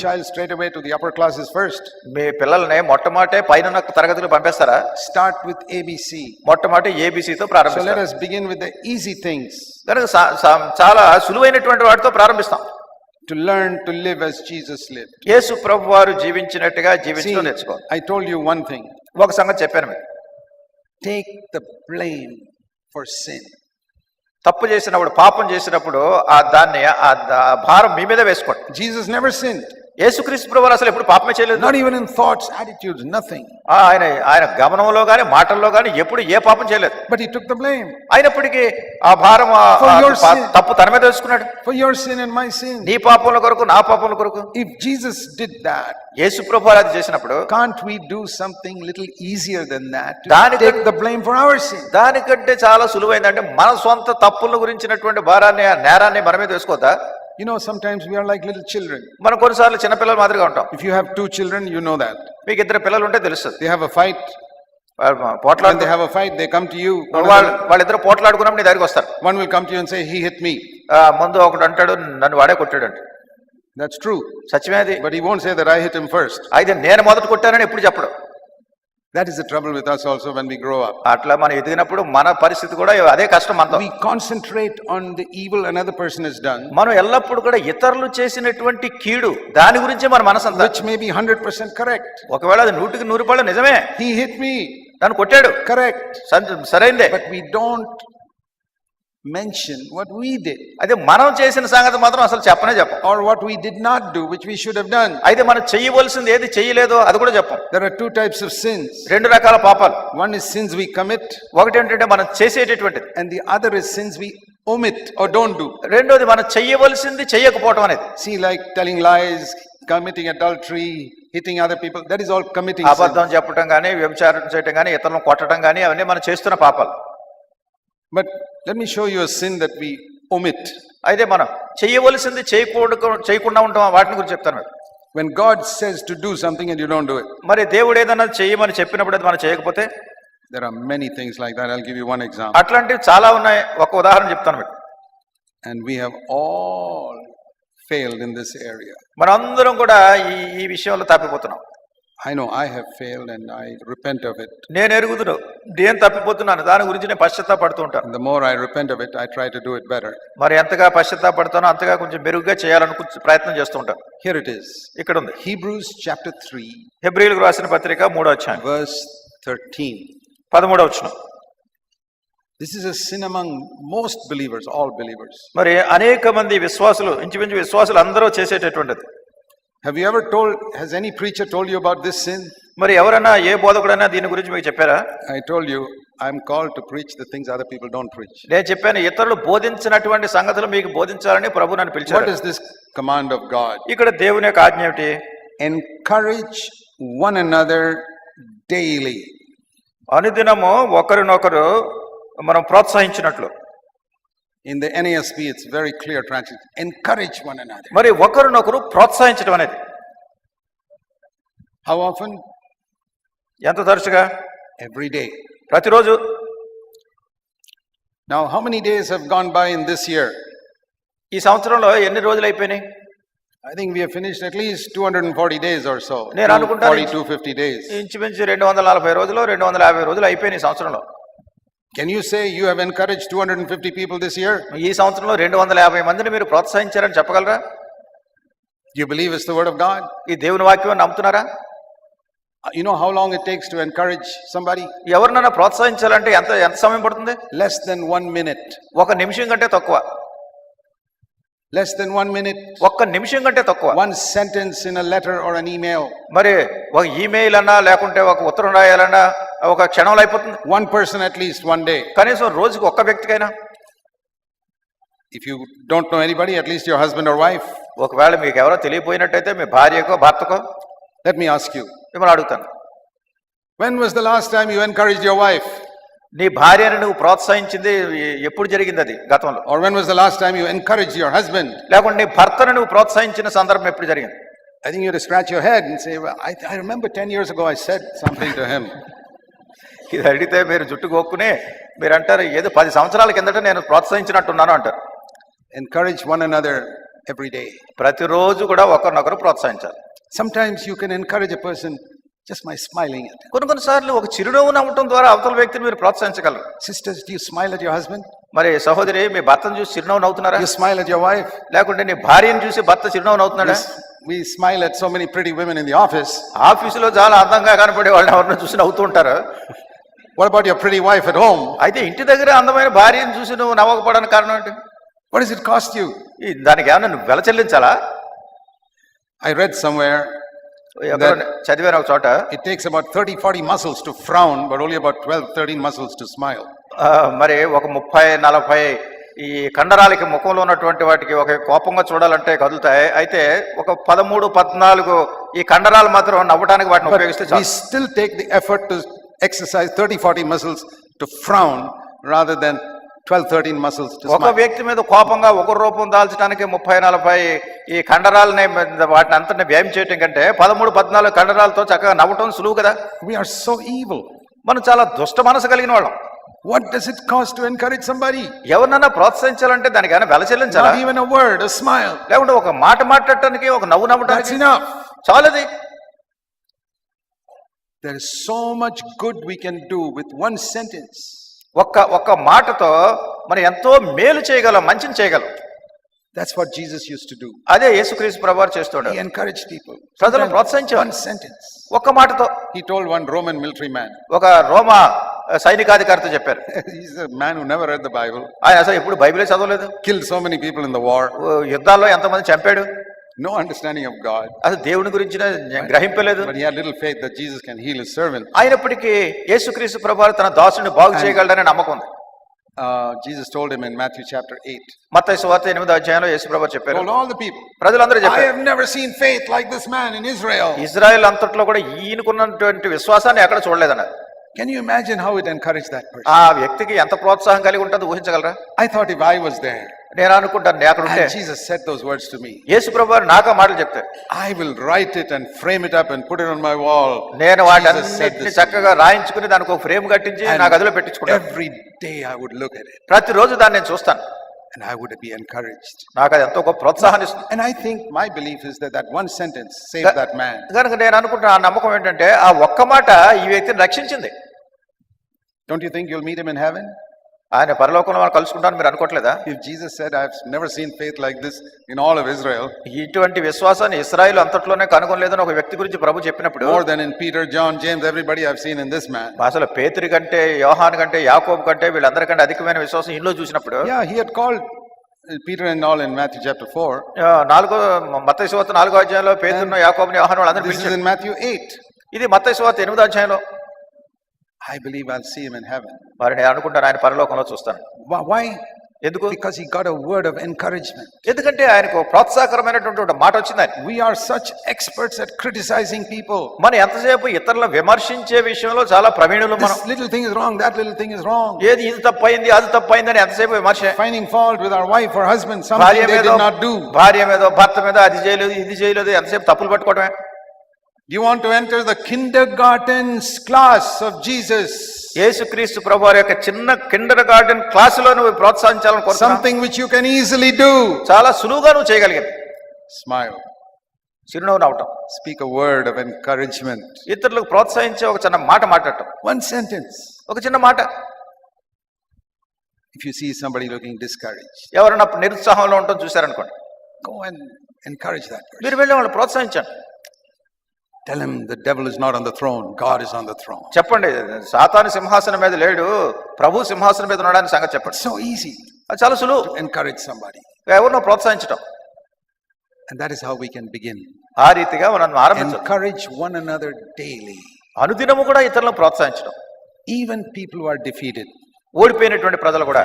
child straight away to the upper classes first? మీ పిల్లల్ని మొట్టమొదటే పైన తరగతులు పంపిస్తారా? Start with ABC. మొట్టమొదటి ABCతో So ప్రారంభిస్తారు. let us begin with the easy things. కనుక చాలా సులువైనటువంటి వాటితో ప్రారంభిస్తాం. To learn to live as Jesus lived. యేసు ప్రభు వారు జీవించినట్టుగా జీవించడం నేర్చుకోవాలి. I told you one thing. ఒక సంగతి చెప్పాను మీకు. Take the blame for sin. తప్పు చేసినప్పుడు, పాపం చేసినప్పుడు దాన్ని భారం మీ మీద వేసుకోండి. Jesus never sinned. యేసుక్రీస్తు ప్రభువు అసలు ఎప్పుడు పాపమే చేయలేదు. Not even in thoughts, attitudes, nothing. ఆయన గమనంలో గాని మాటల్లో గాని ఎప్పుడు ఏ పాపం చేయలేదు. But he took the blame. అయినప్పటికీ ఆ భారం తప్పు తన మీద వేసుకున్నాడు. For your sin and my sin. నీ పాపముల కొరకు, నా పాపముల కొరకు. If Jesus did that, యేసు ప్రభువు అది చేసినప్పుడు, can't we do something little easier than that to take the blame for our sin? దానికంటే చాలా సులువైందంటే మన సొంత తప్పుల గురించినటువంటి భారాన్ని, నేరాన్ని మన మీద వేసుకోవద్దా? You know, sometimes we are like little children. మనం కొన్నిసార్లు చిన్న పిల్లల మాదిరిగా ఉంటాం. If you have 2 children, you know that. మీకు 2 పిల్లలు ఉంటే తెలుస్తుంది. They have a fight. పోట్లాడు. When they have a fight, they come to you. వాళ్ళిద్దరు పోట్లాడుకున్నప్పుడు నీ దగ్గరికి వస్తారు. One will come to you and say, he hit me. ముందు ఒకడు అంటాడు, నన్ను వాడే కొట్టాడు అంట. That's true. సత్యమే అది. But he won't say that I hit him first. అయితే నేను మొదట కొట్టానని ఎప్పుడు చెప్పడు. That is the trouble with us also when we grow up. అట్లా మనం ఎదిగినప్పుడు మన పరిస్థితి కూడా అదే కష్టం మనతో. We concentrate on the evil another person has done. మనం ఎల్లప్పుడు కూడా ఇతరులు చేసినటువంటి కీడు దాని గురించే మన మనసు అంతా. Which may be 100% correct. ఒకవేళ అది 100% నిజమే. He hit me. నన్ను కొట్టాడు. Correct. సరైందే. But we don't mention what we did. అదే మనం చేసిన సంగతి మాత్రం అసలు చెప్పనే చెప్పం. Or what we did not do, which we should have done. అయితే మనం చేయవలసింది ఏది చేయలేదో అది కూడా చెప్పం. There are 2 types of sins. 2 రకాల పాపాలు. One is sins we commit. ఒకటి ఏంటంటే మనం చేసేటటువంటిది. And the other is sins we omit or don't do. రెండోది మనం చేయవలసింది చేయకపోవడం అనేది. See, like telling lies, committing adultery, hitting other people, that is all committing sin. అబద్ధం చెప్పడం కానీ, వ్యభిచారం చేయడం కానీ, ఇతరులను కొట్టడం కానీ అవన్నీ మనం చేస్తున్న పాపాలు. But let me show you a sin that we omit. అయితే మనం చేయవలసింది చేయకుండా ఉంటాం, వాటిని గురించి చెప్తాను. When God says to do something and you don't do it. మరి దేవుడు ఏదన్నా చేయమని చెప్పినప్పుడు అది మనం చేయకపోతే? There are many things like that. I'll give you one example. అట్లాంటివి చాలా ఉన్నాయి. ఒక ఉదాహరణ చెప్తాను మీకు. And we have all failed in this area. మనందరం కూడా ఈ విషయంలో తప్పిపోతున్నాం. I know I have failed and I repent of it. నేను ఎరుగుదును, నేను తప్పిపోతున్నాను, దాని గురించి నేను పశ్చాత్తాపడుతూ ఉంటాను. And the more I repent of it, I try to do it better. మరి ఎంతగా పశ్చాత్తాపడతానో అంతగా కొంచెం మెరుగ్గా చేయాలనుకుని ప్రయత్నం చేస్తూ ఉంటాను. Here it is. ఇక్కడ ఉంది. Hebrews chapter 3. హెబ్రీయులకు రాసిన పత్రిక 3వ అధ్యాయం verse 13. 13వ వచనం. This is a sin among most believers, all believers. మరి అనేక మంది విశ్వాసులు, ఇంచుమించు విశ్వాసులు అందరూ చేసేటటువంటిది. Have you ever has any preacher told you about this sin? మరి ఎవరైనా ఏ బోధకుడైనా దీని గురించి మీకు చెప్పారా? I told you I'm called to preach the things other people don't preach. నేను చెప్పాను, ఇతరులు బోధించినటువంటి సంగతులు మీకు బోధించాలని ప్రభు నన్ను పిలిచారు. What is this command of God? ఇక్కడ దేవుని యొక్క ఆజ్ఞ ఏమిటి? Encourage one another daily. అనుదినము ఒకరినొకరు మనం ప్రోత్సహించినట్లు. In the NASB it's very clear translation. Encourage one another. మరి ఒకరినొకరు ప్రోత్సహించడం అనేది how often? ఎంత తరచుగా? Every day. ప్రతిరోజు. Now how many days have gone by in this year? ఈ సంవత్సరంలో ఎన్ని రోజులు అయిపోయినాయి? I think we have finished at least 240 days or so. నేను అనుకుంటాను 250 days. ఇంచుమించు 240 రోజులు, 250 రోజులు అయిపోయినాయి ఈ సంవత్సరంలో. Can you say you have encouraged 250 people this year? ఈ సంవత్సరంలో 250 మందిని మీరు ప్రోత్సహించారని చెప్పగలరా? Do you believe it's the word of God? ఈ దేవుని వాక్యం నమ్ముతున్నారా? You know how long it takes to encourage somebody? ఎవరినైనా ప్రోత్సహించాలంటే ఎంత సమయం పడుతుంది? Less than 1 minute. 1 నిమిషం కంటే తక్కువ. Less than 1 minute. 1 నిమిషం కంటే తక్కువ. One sentence in a letter or an email. మరి ఒక ఈమెయిల్ అన్నా లేకుంటే ఒక ఉత్తరం రాయాలన్నా ఒక క్షణంలో అయిపోతుంది. One person at least one day. కనీసం రోజుకి ఒక్క వ్యక్తికైనా. If you don't know anybody, at least your husband or wife. ఒకవేళ మీకు ఎవరో తెలియపోయినట్టయితే మీ భార్యకో భర్తకో. Let me ask you. మిమ్మల్ని అడుగుతాను. When was the last time you encouraged your wife? నీ భార్యను నువ్వు ప్రోత్సహించింది ఎప్పుడు జరిగింది అది గతంలో? Or when was the last time you encouraged your husband? లేకుంటే నీ భర్తను నువ్వు ప్రోత్సహించిన సందర్భం ఎప్పుడు జరిగింది? I think you have to scratch your head and say, well, I remember 10 years ago I said something to him. ఇది అడిగితే మీరు జుట్టు గోక్కునే మీరు అంటారు, ఏదో 10 సంవత్సరాల కిందట నేను ప్రోత్సహించినట్టున్నాను అంటారు. Encourage one another every day. ప్రతిరోజు కూడా ఒకరినొకరు ప్రోత్సహించాలి. Sometimes you can encourage a person just by smiling at him. కొన్నిసార్లు ఒక చిరునవ్వు నవ్వటం ద్వారా అవతల వ్యక్తిని మీరు ప్రోత్సహించగలరు. Sisters, do you smile at your husband? మరి సహోదరి, మీ భర్తను చూసి చిరునవ్వు నవ్వుతున్నారా? You smile at your wife? లేకుంటే నీ భార్యను చూసి భర్త చిరునవ్వు నవ్వుతున్నాడా? We smile at so many pretty women in the office. ఆఫీసులో చాలా అందంగా కనపడే వాళ్ళని ఎవరిని చూసి నవ్వుతూ ఉంటారు. What about your pretty wife at home? అయితే ఇంటి దగ్గర అందమైన భార్యను చూసి నువ్వు నవ్వకపోవడానికి కారణం ఏంటి? What does it cost you? దానికి ఏమన్నా నువ్వు వెల చెల్లించాలా? I read somewhere చదివాను ఒక చోట, it takes about 30-40 muscles to frown, but only about 12-13 muscles to smile. మరి ఒక 30-40 ఈ కండరాలకి ముఖంలో ఉన్నటువంటి వాటికి ఒక కోపంగా చూడాలంటే కదులుతాయి. అయితే ఒక 13-14 ఈ కండరాలు మాత్రం నవ్వడానికి వాటిని ఉపయోగిస్తే We still take the effort to exercise 30-40 muscles to frown rather than 12-13 muscles to ఒక smile. వ్యక్తి మీద కోపంగా ఒక రూపం దాల్చడానికి 30-40 ఈ కండరాలని వాటిని అంతటిని వ్యయం చేయటం కంటే 13-14 కండరాలతో చక్కగా నవ్వటం సులువు కదా. We are so evil. మనం చాలా దుష్ట మనసు కలిగిన వాళ్ళం. What does it cost to encourage somebody? ఎవరినైనా ప్రోత్సహించాలంటే దానికి ఏమైనా వెల చెల్లించాలా? Not even a word, a smile. లేకుంటే ఒక మాట మాట్లాడటానికి, ఒక నవ్వు That's నవ్వటానికి enough. చాలది. There is so much good we can do with one sentence. ఒక్క మాటతో మనం ఎంతో మేలు చేయగలం, మంచిని చేయగలం. That's what Jesus used to do. అదే యేసుక్రీస్తు ప్రభువారు చేస్తున్నాడు. He encouraged people. ప్రజలను ప్రోత్సహించేవాడు. One sentence. ఒక్క మాటతో. He told one Roman military man. ఒక రోమా సైనికాధికారితో చెప్పారు. He's a man who never read the Bible. ఆయన అసలు ఎప్పుడు బైబిలే చదవలేదు. Killed so many people in the war. యుద్ధాల్లో ఎంతమంది చంపాడు. No understanding of God. అసలు దేవుని గురించి గ్రహింపలేదు. But he had little faith that Jesus can heal his servant. అయినప్పటికీ యేసుక్రీస్తు ప్రభువారు తన దాసుని బాగు చేయగలడనే నమ్మకం ఉంది. Jesus told him in Matthew chapter 8. మత్తయి సువార్త 8వ అధ్యాయంలో యేసు ప్రభువారు చెప్పారు. Told all the people. ప్రజలందరూ I చెప్పారు, have never seen faith like this man in Israel. Israel అంతట్లో కూడా ఈయనకున్నటువంటి విశ్వాసాన్ని ఎక్కడ చూడలేదన్నారు. Can you imagine how it encouraged that person? ఆ వ్యక్తికి ఎంత ప్రోత్సాహం కలిగి ఉంటుందో ఊహించగలరా? I thought if I was there. నేను అనుకుంటాను అక్కడ ఉంటే. And Jesus said those words to me. యేసు ప్రభువారు నాకు ఆ మాటలు చెప్తారు. I will write it and frame it up and put it on my wall. నేను వాటిని చక్కగా రాయించుకుని దానికి ఒక ఫ్రేమ్ కట్టించి నా గదిలో పెట్టించుకుంటాను. Every day I would look at it. ప్రతిరోజు దాన్ని నేను చూస్తాను. And I would be encouraged. నాకు అది ఎంతో గొప్ప ప్రోత్సాహాన్ని ఇస్తుంది. And I think my belief is that one sentence saved that man. కనుక నేను అనుకుంటున్నా, ఆ నమ్మకం ఏంటంటే ఆ ఒక్క మాట ఈ వ్యక్తిని రక్షించింది. Don't you think you'll meet him in heaven? ఆయన పరలోకంలో మనం కలుసుకుంటాను మీరు అనుకోవట్లేదా? If Jesus said, I've never seen faith like this in all of Israel. ఇటువంటి విశ్వాసాన్ని ఇశ్రాయేలు అంతట్లోనే కనుగొనలేదని ఒక వ్యక్తి గురించి ప్రభు చెప్పినప్పుడు, more than in Peter, John, James, everybody I've seen in this man. అసలు పేతురు కంటే, యోహాను కంటే, యాకోబు కంటే వీళ్ళందరికంటే అధికమైన విశ్వాసం ఇందులో చూసినప్పుడు, Yeah, he had called Peter and all in Matthew chapter 4. మత్తయి సువార్త 4వ అధ్యాయంలో పేతురును, యాకోబుని, యోహాను వాళ్ళందరినీ This is పిలిచాడు. in Matthew 8. ఇది మత్తయి సువార్త 8వ అధ్యాయంలో. I believe I'll see him in heaven. మరి నేను అనుకుంటాను ఆయన పరలోకంలో చూస్తాను. Why? ఎందుకు? Because he got a word of encouragement. ఎందుకంటే ఆయనకు ప్రోత్సాహకరమైనటువంటి ఒక మాట వచ్చింది. We are such experts at criticizing people. మనం ఎంతసేపు ఇతరులను విమర్శించే విషయంలో చాలా ప్రవీణులు. మనం This little thing is wrong, that little thing is wrong. ఏది ఇది తప్పైంది, అది తప్పైంది అని ఎంతసేపు విమర్శ. Finding fault with our wife or husband, something they did not do. భార్య మీద, భర్త మీద, అది చేయలేదు, ఇది చేయలేదు, ఎంతసేపు తప్పులు పట్టుకోవడమే. You want to enter the kindergarten class of Jesus. యేసుక్రీస్తు ప్రభువారి యొక్క చిన్న కిండర్ గార్డెన్ క్లాసులో నువ్వు ప్రోత్సహించాలని కోరుతున్నాను. Something which you can easily do. చాలా సులువుగా నువ్వు చేయగలిగింది. Smile. చిరునవ్వు నవ్వటం. Speak a word of encouragement. ఇతరులకు ప్రోత్సహించే ఒక చిన్న మాట మాట్లాడటం. One sentence. ఒక చిన్న మాట. If you see somebody looking discouraged, ఎవరైనా నిరుత్సాహంలో ఉండటం చూశారనుకోండి, go and encourage that person. మీరు వెళ్ళి వాళ్ళు ప్రోత్సహించండి. Tell him the devil is not on the throne, God is on the throne. చెప్పండి, సాతాను సింహాసనం మీద లేడు, ప్రభు సింహాసనం మీద ఉన్నాడని సంగతి చెప్పండి. So easy. అది చాలా సులువు. To encourage somebody. ఎవరినో ప్రోత్సహించడం. And that is how we can begin. ఆ రీతిగా మనం ఆరంభించాలి. Encourage one another daily. అనుదినము కూడా ఇతరులను ప్రోత్సహించడం. Even people who are defeated. ఓడిపోయినటువంటి ప్రజలు కూడా.